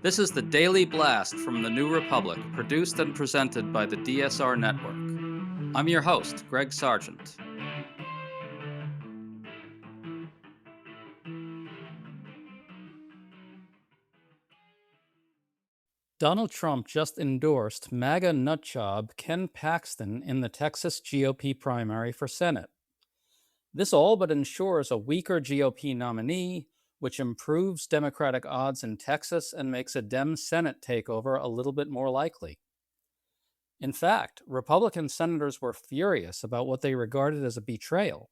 This is the Daily Blast from the New Republic, produced and presented by the DSR Network. I'm your host, Greg Sargent. Donald Trump just endorsed MAGA nutjob Ken Paxton in the Texas GOP primary for Senate. This all but ensures a weaker GOP nominee, which improves Democratic odds in Texas and makes a Dem Senate takeover a little bit more likely. In fact, Republican senators were furious about what they regarded as a betrayal.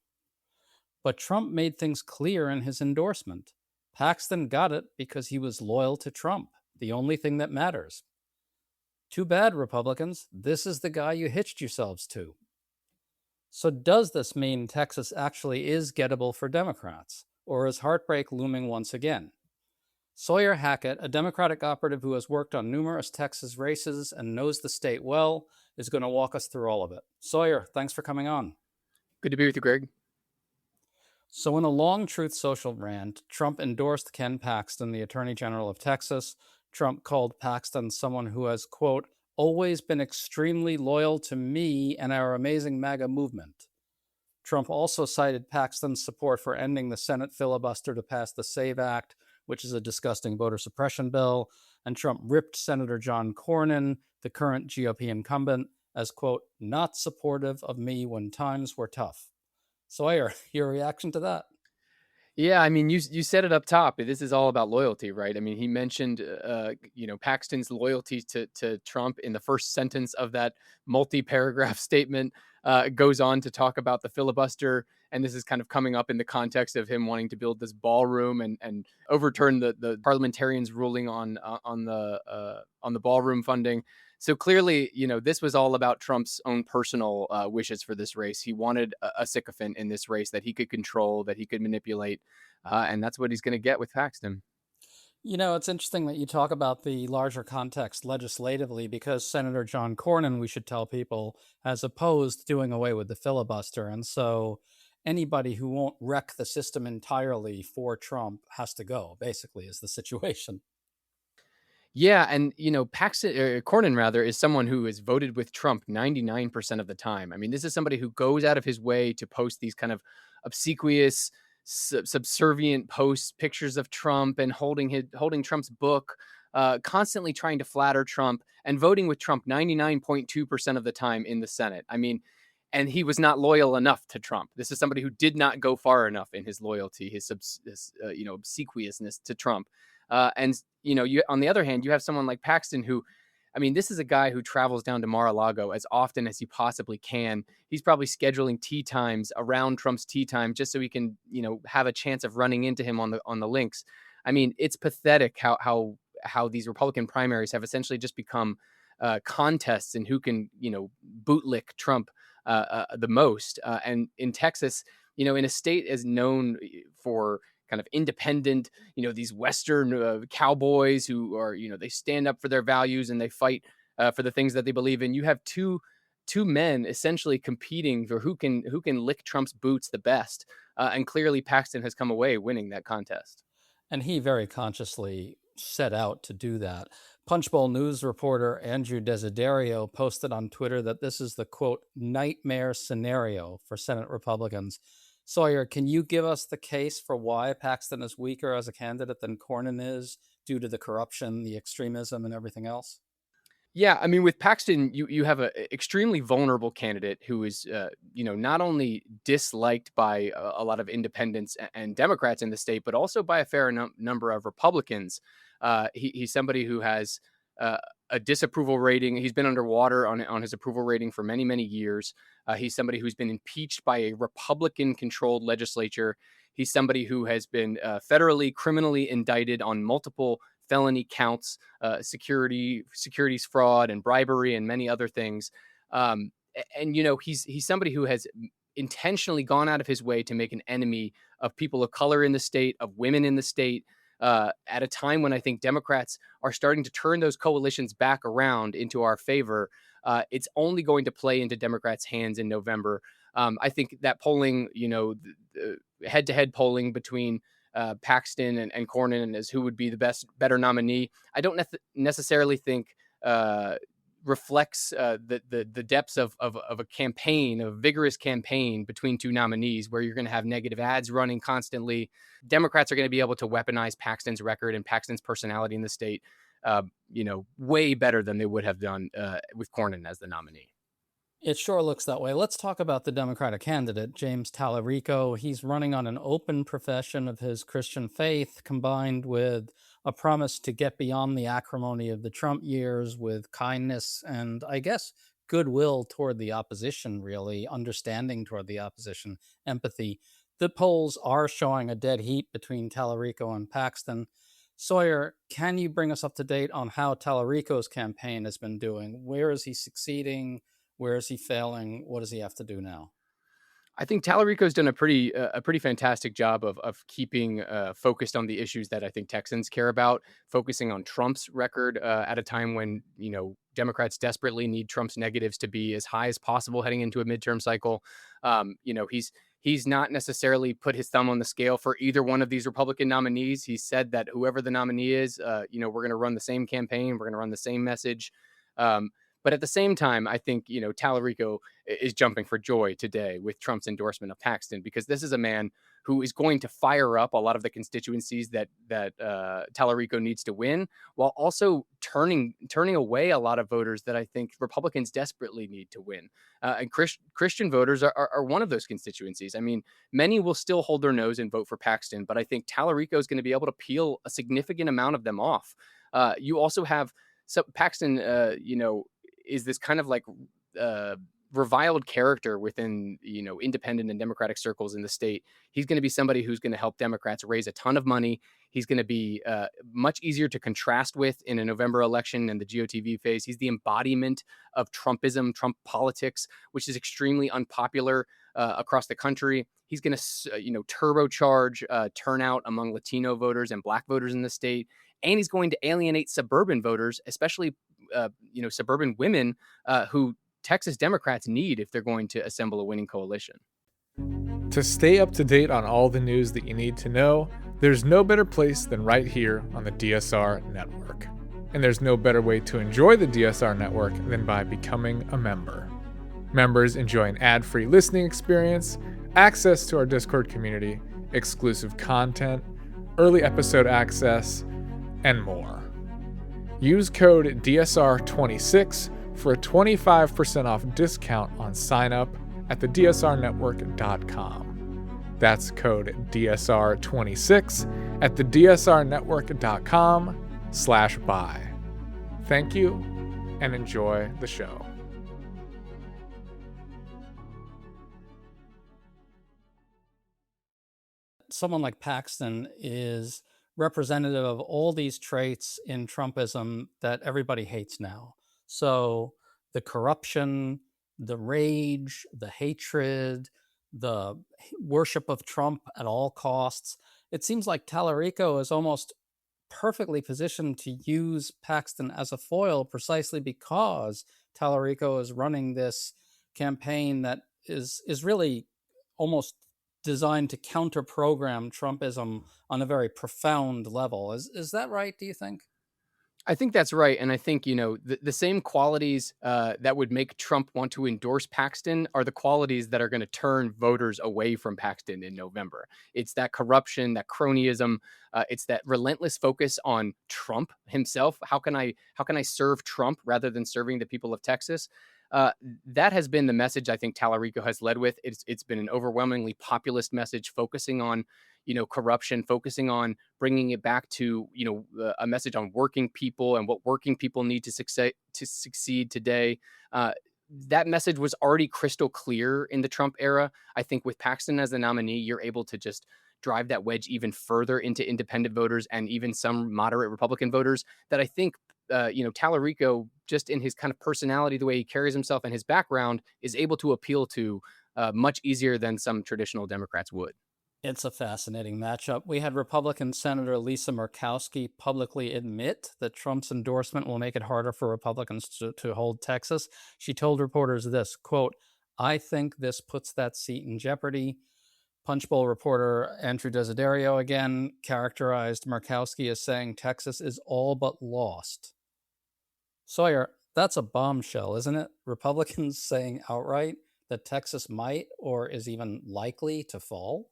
But Trump made things clear in his endorsement. Paxton got it because he was loyal to Trump, the only thing that matters. Too bad, Republicans. This is the guy you hitched yourselves to. So does this mean Texas actually is gettable for Democrats, or is heartbreak looming once again? Sawyer Hackett, a Democratic operative who has worked on numerous Texas races and knows the state well, is going to walk us through all of it. Sawyer, thanks for coming on. Good to be with you, Greg. So in a long Truth Social rant, Trump endorsed Ken Paxton, the Attorney General of Texas. Trump called Paxton someone who has, quote, always been extremely loyal to me and our amazing MAGA movement. Trump also cited Paxton's support for ending the Senate filibuster to pass the SAVE Act, which is a disgusting voter suppression bill, and Trump ripped Senator John Cornyn, the current GOP incumbent, as, quote, not supportive of me when times were tough. Sawyer, your reaction to that? Yeah, I mean, you said it up top. This is all about loyalty, right? I mean, he mentioned, Paxton's loyalty to Trump in the first sentence of that multi-paragraph statement. Goes on to talk about the filibuster, and this is kind of coming up in the context of him wanting to build this ballroom and overturn the parliamentarians' ruling on the ballroom funding. So clearly, this was all about Trump's own personal wishes for this race. He wanted a sycophant in this race that he could control, that he could manipulate. And that's what he's going to get with Paxton. It's interesting that you talk about the larger context legislatively, because Senator John Cornyn, we should tell people, has opposed doing away with the filibuster. And so anybody who won't wreck the system entirely for Trump has to go, basically, is the situation. Yeah, and Paxton, Cornyn rather, is someone who has voted with Trump 99% of the time. I mean, this is somebody who goes out of his way to post these kind of obsequious, subservient posts, pictures of Trump, and holding Trump's book, constantly trying to flatter Trump and voting with Trump 99.2% of the time in the Senate. I mean, and he was not loyal enough to Trump. This is somebody who did not go far enough in his loyalty, his obsequiousness to Trump. You on the other hand, you have someone like Paxton who, I mean, this is a guy who travels down to Mar-a-Lago as often as he possibly can. He's probably scheduling tea times around Trump's tea time just so he can, have a chance of running into him on the links. I mean, it's pathetic how these Republican primaries have essentially just become contests in who can, bootlick Trump the most. And in Texas, in a state as known for kind of independent, these Western cowboys who are, they stand up for their values and they fight for the things that they believe in. You have two men essentially competing for who can lick Trump's boots the best. And clearly Paxton has come away winning that contest. And he very consciously set out to do that. Punchbowl News reporter Andrew Desiderio posted on Twitter that this is the, quote, nightmare scenario for Senate Republicans. Sawyer, can you give us the case for why Paxton is weaker as a candidate than Cornyn is due to the corruption, the extremism, and everything else? Yeah, I mean, with Paxton, you have an extremely vulnerable candidate who is, not only disliked by a lot of independents and Democrats in the state, but also by a fair number of Republicans. He's somebody who has a disapproval rating. He's been underwater on his approval rating for many, many years. He's somebody who's been impeached by a Republican-controlled legislature. He's somebody who has been federally, criminally indicted on multiple felony counts, securities fraud and bribery and many other things. He's somebody who has intentionally gone out of his way to make an enemy of people of color in the state, of women in the state, at a time when I think Democrats are starting to turn those coalitions back around into our favor. It's only going to play into Democrats' hands in November. I think that polling, the head-to-head polling between Paxton and Cornyn as who would be the better nominee, I don't necessarily think reflects the depths of a campaign, a vigorous campaign between two nominees, where you're going to have negative ads running constantly. Democrats are going to be able to weaponize Paxton's record and Paxton's personality in the state, way better than they would have done with Cornyn as the nominee. It sure looks that way. Let's talk about the Democratic candidate, James Tallarico. He's running on an open profession of his Christian faith, combined with a promise to get beyond the acrimony of the Trump years with kindness and, I guess, goodwill toward the opposition, really, understanding toward the opposition, empathy. The polls are showing a dead heat between Tallarico and Paxton. Sawyer, can you bring us up to date on how Tallarico's campaign has been doing? Where is he succeeding? Where is he failing? What does he have to do now? I think Tallarico's done a pretty fantastic job of keeping focused on the issues that I think Texans care about, focusing on Trump's record at a time when Democrats desperately need Trump's negatives to be as high as possible heading into a midterm cycle. He's not necessarily put his thumb on the scale for either one of these Republican nominees. He said that whoever the nominee is, we're going to run the same campaign, we're going to run the same message. But at the same time, I think, Tallarico is jumping for joy today with Trump's endorsement of Paxton, because this is a man who is going to fire up a lot of the constituencies that Tallarico needs to win, while also turning away a lot of voters that I think Republicans desperately need to win. And Christian voters are one of those constituencies. I mean, many will still hold their nose and vote for Paxton, but I think Tallarico is going to be able to peel a significant amount of them off. You also have Paxton, is this kind of like reviled character within independent and Democratic circles in the state. He's going to be somebody who's going to help Democrats raise a ton of money. He's going to be much easier to contrast with in a November election and the GOTV phase. He's the embodiment of Trumpism, Trump politics, which is extremely unpopular across the country. He's going to turbocharge turnout among Latino voters and Black voters in the state. And he's going to alienate suburban voters, especially suburban women who Texas Democrats need if they're going to assemble a winning coalition. To stay up to date on all the news that you need to know, there's no better place than right here on the DSR network. And there's no better way to enjoy the DSR network than by becoming a member. Members enjoy an ad-free listening experience, access to our Discord community, exclusive content, early episode access, and more. Use code DSR26 for a 25% off discount on sign up at thedsrnetwork.com. That's code DSR26 at thedsrnetwork.com/buy. Thank you and enjoy the show. Someone like Paxton is representative of all these traits in Trumpism that everybody hates now. So the corruption, the rage, the hatred, the worship of Trump at all costs. It seems like Tallarico is almost perfectly positioned to use Paxton as a foil precisely because Tallarico is running this campaign that is really almost designed to counter-program Trumpism on a very profound level. Is that right, do you think? I think that's right. And I think, the same qualities that would make Trump want to endorse Paxton are the qualities that are going to turn voters away from Paxton in November. It's that corruption, that cronyism. It's that relentless focus on Trump himself. How can I serve Trump rather than serving the people of Texas? That has been the message I think Tallarico has led with. It's been an overwhelmingly populist message, focusing on corruption, focusing on bringing it back to a message on working people and what working people need to succeed today. That message was already crystal clear in the Trump era. I think with Paxton as the nominee, you're able to just drive that wedge even further into independent voters and even some moderate Republican voters that I think Tallarico, just in his kind of personality, the way he carries himself and his background, is able to appeal to much easier than some traditional Democrats would. It's a fascinating matchup. We had Republican Senator Lisa Murkowski publicly admit that Trump's endorsement will make it harder for Republicans to hold Texas. She told reporters this, quote, "I think this puts that seat in jeopardy." Punchbowl reporter Andrew Desiderio again characterized Murkowski as saying Texas is all but lost. Sawyer, that's a bombshell, isn't it? Republicans saying outright that Texas might or is even likely to fall?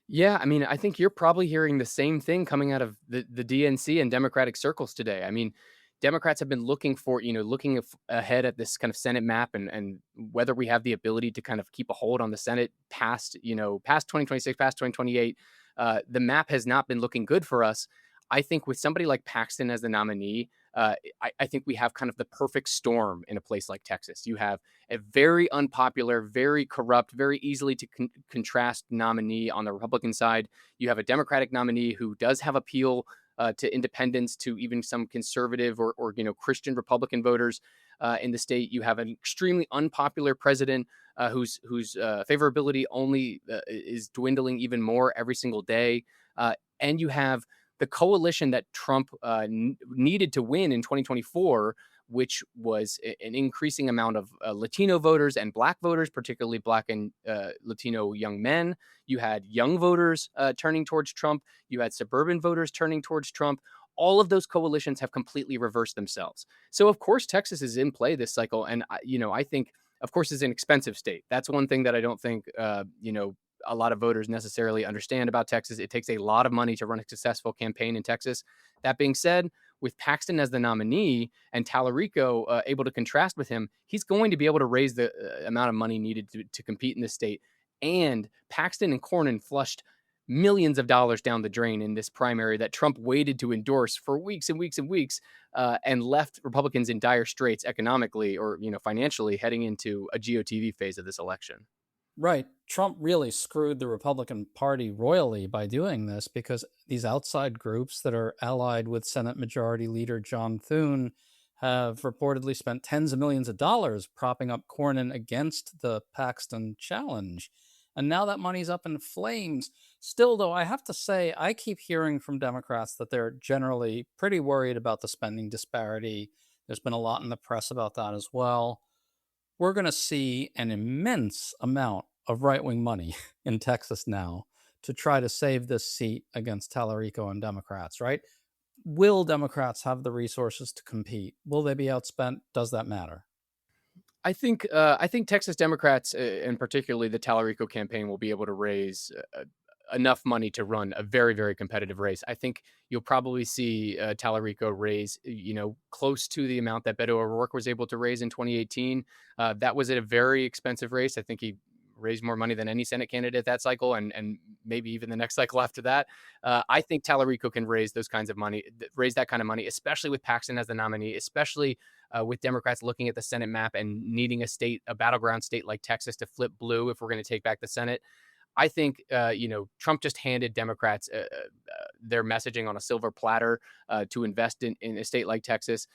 Yeah, I mean, I think you're probably hearing the same thing coming out of the DNC and Democratic circles today. I mean, Democrats have been looking for, looking ahead at this kind of Senate map and whether we have the ability to kind of keep a hold on the Senate past, past 2026, past 2028. The map has not been looking good for us. I think with somebody like Paxton as the nominee, I think we have kind of the perfect storm in a place like Texas. You have a very unpopular, very corrupt, very easily to contrast nominee on the Republican side. You have a Democratic nominee who does have appeal to independents, to even some conservative or Christian Republican voters in the state. You have an extremely unpopular president whose favorability only is dwindling even more every single day. And you have the coalition that Trump needed to win in 2024, which was an increasing amount of Latino voters and Black voters, particularly Black and Latino young men. You had young voters turning towards Trump. You had suburban voters turning towards Trump. All of those coalitions have completely reversed themselves. So, of course, Texas is in play this cycle. And, I think, of course, it's an expensive state. That's one thing that I don't think, a lot of voters necessarily understand about Texas. It takes a lot of money to run a successful campaign in Texas. That being said, with Paxton as the nominee and Tallarico able to contrast with him, he's going to be able to raise the amount of money needed to compete in this state. And Paxton and Cornyn flushed millions of dollars down the drain in this primary that Trump waited to endorse for weeks and weeks and weeks, and left Republicans in dire straits economically or financially heading into a GOTV phase of this election. Right. Trump really screwed the Republican Party royally by doing this, because these outside groups that are allied with Senate Majority Leader John Thune have reportedly spent tens of millions of dollars propping up Cornyn against the Paxton challenge. And now that money's up in flames. Still, though, I have to say, I keep hearing from Democrats that they're generally pretty worried about the spending disparity. There's been a lot in the press about that as well. We're going to see an immense amount of right-wing money in Texas now to try to save this seat against Tallarico and Democrats, right? Will Democrats have the resources to compete? Will they be outspent? Does that matter? I think Texas Democrats, and particularly the Tallarico campaign, will be able to raise enough money to run a very, very competitive race. I think you'll probably see Tallarico raise, close to the amount that Beto O'Rourke was able to raise in 2018. That was a very expensive race. I think he raised more money than any Senate candidate that cycle, and maybe even the next cycle after that. I think Tallarico can raise that kind of money, especially with Paxton as the nominee, especially with Democrats looking at the Senate map and needing a battleground state like Texas to flip blue if we're going to take back the Senate. I think, Trump just handed Democrats their messaging on a silver platter to invest in a state like Texas.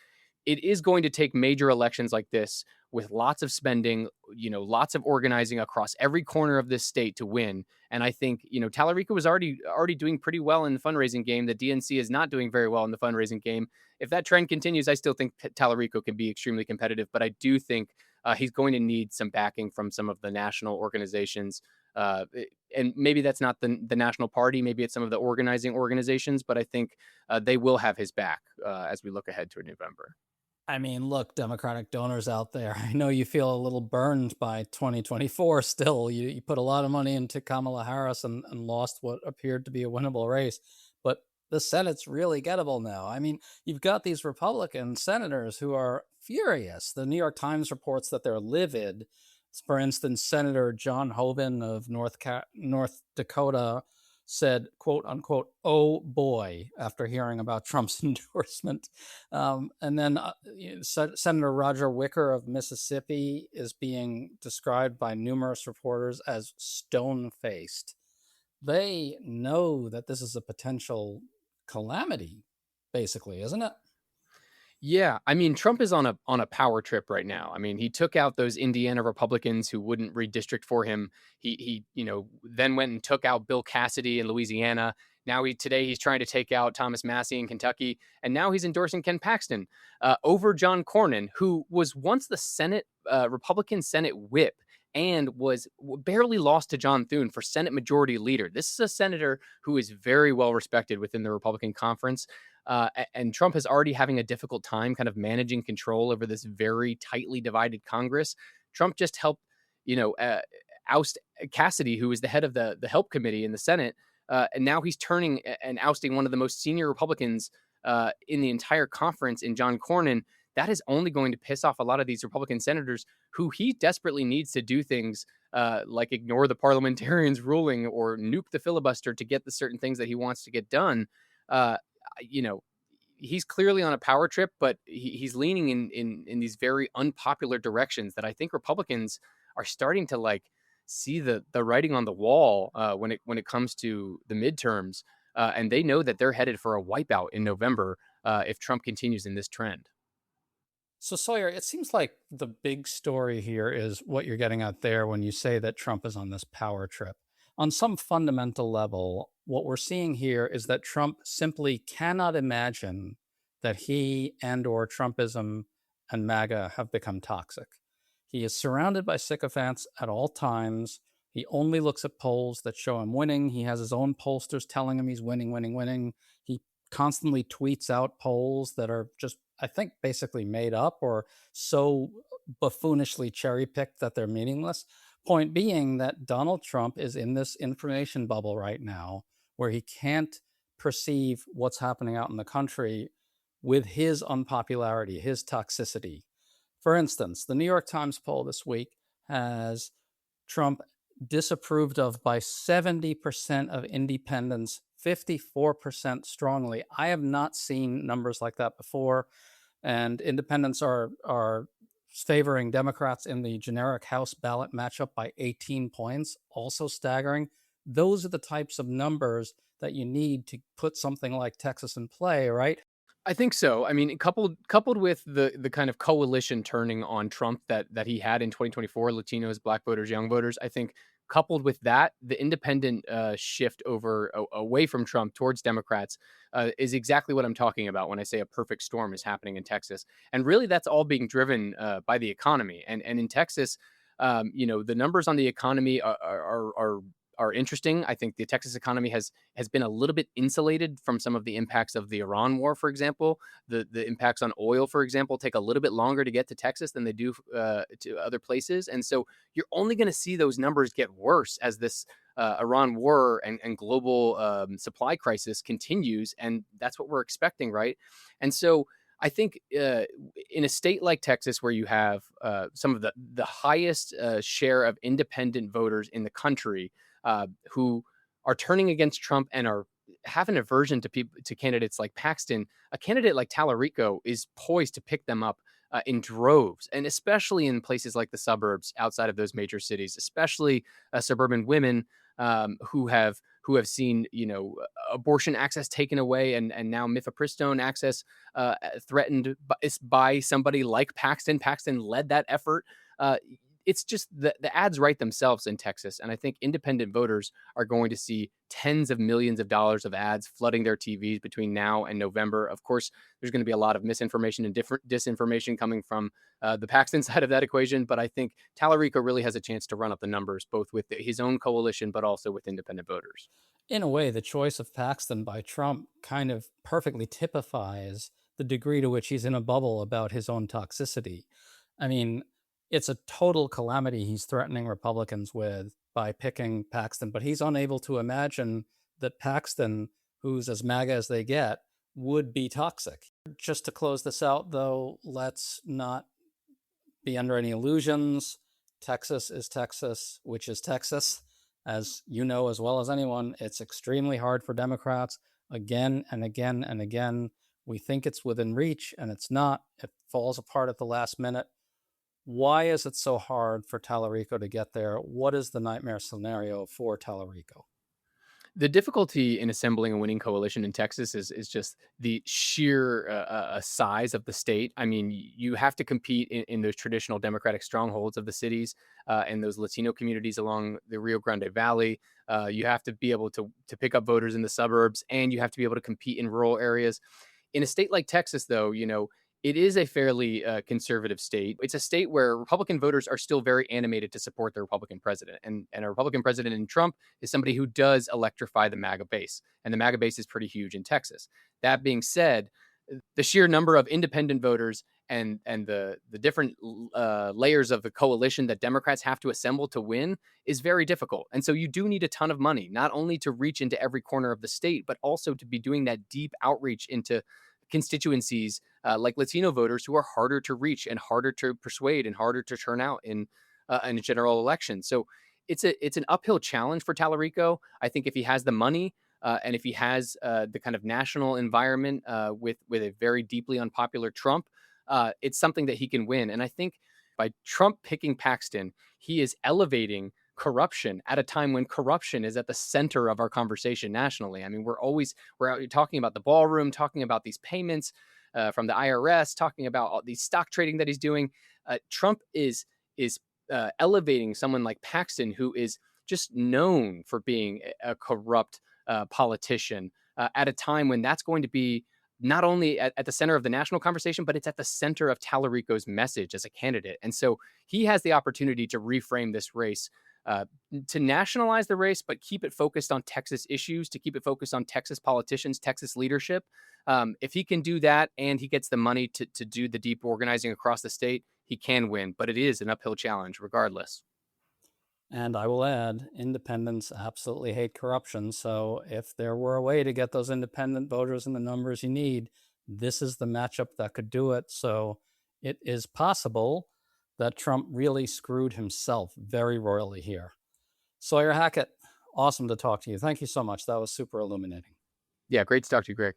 It is going to take major elections like this with lots of spending, lots of organizing across every corner of this state to win. And I think, Tallarico was already doing pretty well in the fundraising game. The DNC is not doing very well in the fundraising game. If that trend continues, I still think Tallarico can be extremely competitive, but I do think he's going to need some backing from some of the national organizations. And maybe that's not the national party. Maybe it's some of the organizing organizations, but I think they will have his back as we look ahead to November. I mean, look, Democratic donors out there, I know you feel a little burned by 2024 still. You put a lot of money into Kamala Harris and lost what appeared to be a winnable race. But the Senate's really gettable now. I mean, you've got these Republican senators who are furious. The New York Times reports that they're livid. For instance, Senator John Hoeven of North Dakota said, quote unquote, "oh boy," after hearing about Trump's endorsement. And then Senator Roger Wicker of Mississippi is being described by numerous reporters as stone-faced. They know that this is a potential calamity, basically, isn't it? Yeah, I mean, Trump is on a power trip right now. I mean, he took out those Indiana Republicans who wouldn't redistrict for him. He then went and took out Bill Cassidy in Louisiana. Now today he's trying to take out Thomas Massie in Kentucky, and now he's endorsing Ken Paxton over John Cornyn, who was once the Senate Republican Senate whip and barely lost to John Thune for Senate Majority Leader. This is a senator who is very well respected within the Republican conference. And Trump is already having a difficult time kind of managing control over this very tightly divided Congress. Trump just helped, oust Cassidy, who was the head of the Help Committee in the Senate. And now he's turning and ousting one of the most senior Republicans in the entire conference in John Cornyn. That is only going to piss off a lot of these Republican senators who he desperately needs to do things like ignore the parliamentarians' ruling or nuke the filibuster to get the certain things that he wants to get done. He's clearly on a power trip, but he's leaning in these very unpopular directions that I think Republicans are starting to see the writing on the wall when it comes to the midterms, and they know that they're headed for a wipeout in November if Trump continues in this trend. So, Sawyer, it seems like the big story here is what you're getting at there when you say that Trump is on this power trip. On some fundamental level, what we're seeing here is that Trump simply cannot imagine that he and or Trumpism and MAGA have become toxic. He is surrounded by sycophants at all times. He only looks at polls that show him winning. He has his own pollsters telling him he's winning, winning, winning. He constantly tweets out polls that are just, I think, basically made up or so buffoonishly cherry-picked that they're meaningless. Point being that Donald Trump is in this information bubble right now where he can't perceive what's happening out in the country with his unpopularity, his toxicity. For instance, the New York Times poll this week has Trump disapproved of by 70% of independents, 54% strongly. I have not seen numbers like that before. And independents are favoring Democrats in the generic House ballot matchup by 18 points, also staggering. Those are the types of numbers that you need to put something like Texas in play, right? I think so. I mean, coupled with the kind of coalition turning on Trump that he had in 2024, Latinos, Black voters, young voters, I think coupled with that, the independent shift away from Trump towards Democrats is exactly what I'm talking about when I say a perfect storm is happening in Texas. And really, that's all being driven by the economy. And in Texas, the numbers on the economy are interesting. I think the Texas economy has been a little bit insulated from some of the impacts of the Iran war, for example. The impacts on oil, for example, take a little bit longer to get to Texas than they do to other places. And so you're only going to see those numbers get worse as this Iran war and global supply crisis continues. And that's what we're expecting, right? And so I think in a state like Texas, where you have some of the highest share of independent voters in the country, who are turning against Trump and have an aversion to candidates like Paxton, a candidate like Tallarico is poised to pick them up in droves, and especially in places like the suburbs outside of those major cities, especially suburban women who have seen abortion access taken away and now mifepristone access threatened by somebody like Paxton. Paxton led that effort. It's just the ads write themselves in Texas. And I think independent voters are going to see tens of millions of dollars of ads flooding their TVs between now and November. Of course, there's going to be a lot of misinformation and disinformation coming from the Paxton side of that equation. But I think Tallarico really has a chance to run up the numbers, both with his own coalition, but also with independent voters. In a way, the choice of Paxton by Trump kind of perfectly typifies the degree to which he's in a bubble about his own toxicity. I mean, it's a total calamity he's threatening Republicans with by picking Paxton, but he's unable to imagine that Paxton, who's as MAGA as they get, would be toxic. Just to close this out, though, let's not be under any illusions. Texas is Texas, which is Texas. As you know as well as anyone, it's extremely hard for Democrats again and again and again. We think it's within reach, and it's not. It falls apart at the last minute. Why is it so hard for Tallarico to get there? What is the nightmare scenario for Tallarico? The difficulty in assembling a winning coalition in Texas is just the sheer size of the state. I mean, you have to compete in those traditional Democratic strongholds of the cities and those Latino communities along the Rio Grande Valley. You have to be able to pick up voters in the suburbs, and you have to be able to compete in rural areas. In a state like Texas, though, It is a fairly conservative state. It's a state where Republican voters are still very animated to support the Republican president. And a Republican president in Trump is somebody who does electrify the MAGA base. And the MAGA base is pretty huge in Texas. That being said, the sheer number of independent voters and the different layers of the coalition that Democrats have to assemble to win is very difficult. And so you do need a ton of money, not only to reach into every corner of the state, but also to be doing that deep outreach into constituencies like Latino voters who are harder to reach and harder to persuade and harder to turn out in a general election. So it's an uphill challenge for Tallarico. I think if he has the money and if he has the kind of national environment with a very deeply unpopular Trump, it's something that he can win. And I think by Trump picking Paxton, he is elevating corruption at a time when corruption is at the center of our conversation nationally. I mean, we're out talking about the ballroom, talking about these payments from the IRS, talking about all these stock trading that he's doing. Trump is elevating someone like Paxton, who is just known for being a corrupt politician at a time when that's going to be not only at the center of the national conversation, but it's at the center of Tallarico's message as a candidate. And so he has the opportunity to reframe this race, to nationalize the race, but keep it focused on Texas issues, to keep it focused on Texas politicians, Texas leadership. If he can do that and he gets the money to do the deep organizing across the state, he can win. But it is an uphill challenge regardless. And I will add, independents absolutely hate corruption. So if there were a way to get those independent voters in the numbers you need, this is the matchup that could do it. So it is possible that Trump really screwed himself very royally here. Sawyer Hackett, awesome to talk to you. Thank you so much. That was super illuminating. Yeah, great to talk to you, Greg.